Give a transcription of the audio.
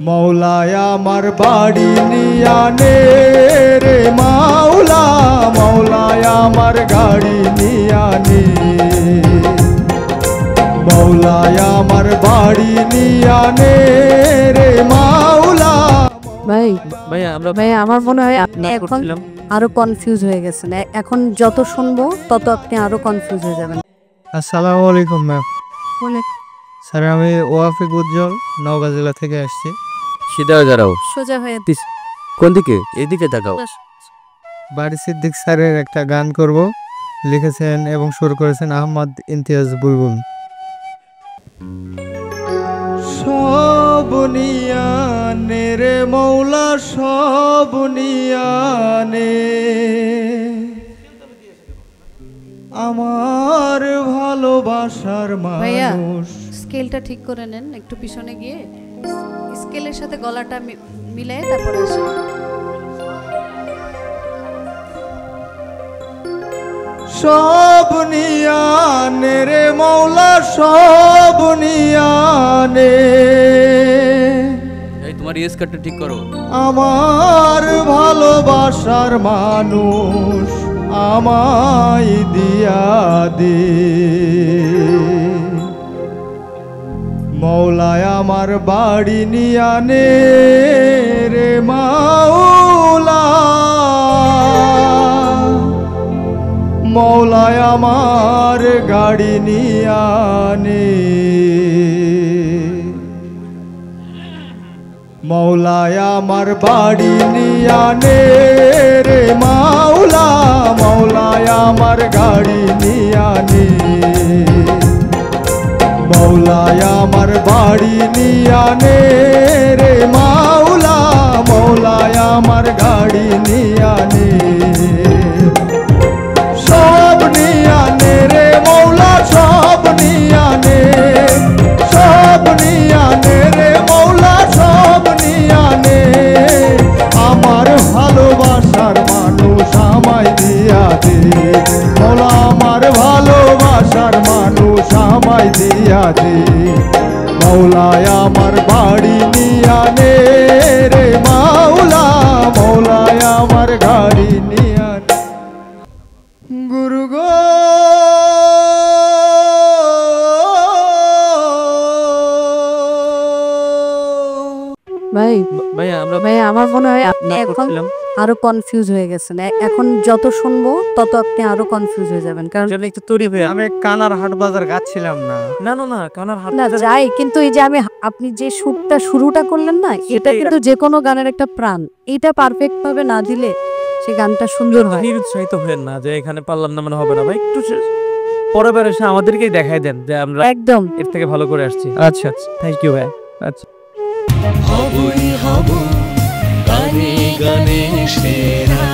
মৌলায় আমার বাড়ি নিয়ানে রে মাওলা, মৌলায় আমার গাড়ি নিয়ানে, মৌলায় আমার বাড়ি নিয়ানে রে মাওলা। ভাই আমার মনে হয় আপনি এখন আরো কনফিউজ হয়ে গেছেন। এখন যত শুনবো তত আপনি আরো কনফিউজ হয়ে যাবেন। আসসালামু আলাইকুম ম্যাম। বলে স্যার আমি ওয়াফিক উজ্জ্বল, নওগাঁ জেলা থেকে আসছি। সিধা দাঁড়াও। সোজা হয়ে কোন দিকে? এদিকে তাকাও। বাড়ি সিদ্দিক স্যারের একটা গান করব, লিখেছেন এবং সুর করেছেন আহমদ ইমতিয়াজ বুলবুল। সব নিয়ানে রে মৌলা, সব নিয়ানে, আমার ভালোবাসার ভাইয়া মানুষ। স্কেলটা ঠিক করে নেন, একটু পিছনে গিয়ে স্কেলের সাথে গলাটা মিলাই তারপরে আসেন। সব নিয়ানে রে মৌলা, সব নিয়ানে, এই তোমার স্কার্টটা ঠিক করো। আমার ভালোবাসার মানুষ আমায় দিয়া দে, মৌলায় আমার বাড়ি নিয়ানে রে মাওলা, মৌলায় আমার গাড়ি নিয়ানে, মৌলায় আমার বাড়ি নিয়ানে রে মাওলা, মৌলায় আমার গাড়ি নিয়ানে, মৌলায় আমার বাড়ি নিয়ানে রে মাওলা, মৌলায় আমার গাড়ি নিয়ানে, সব নিয়ানে রে মৌলা, সব নিয়ানে, সব নিয়ানে রে মৌলা, সব নিয়ানে, আমার ভালোবাসার মানুষ আমায় দিয়া দে, মৌলা আমার ভালোবাসার মানুষ আমায় দিয়া দে, মৌলায় আমার বাড়ি নিয়ানে রে মাওলা, মৌলায় আমার গাড়ি নিয়ানে। গুরু গো ভাই আমার মনে হয় আপনি এখন আরো কনফিউজ হয়ে গেছেন। এখন যত শুনবো তত আপনি আরো কনফিউজ হয়ে যাবেন। কারণ একটু তৈরি হয়ে আমি কানার হাট বাজার গাচ্ছিলাম না। না কানার হাত না যাই, কিন্তু এই যে আপনি যে সুরটা শুরুটা করলেন না, এটা কিন্তু যে কোনো গানের একটা প্রাণ। এটা পারফেক্ট ভাবে না দিলে সে গানটা সুন্দর হয়। নিরুৎসাহিত হবেন না যে এখানে পারলাম না মানে হবে না ভাই, একটু পরের বার এসে আমাদেরকেই দেখাই দেন যে আমরা একদম এর থেকে ভালো করে আসছি। আচ্ছা থ্যাংক ইউ ভাই। আচ্ছা হবই হব গানে গানে সেরা।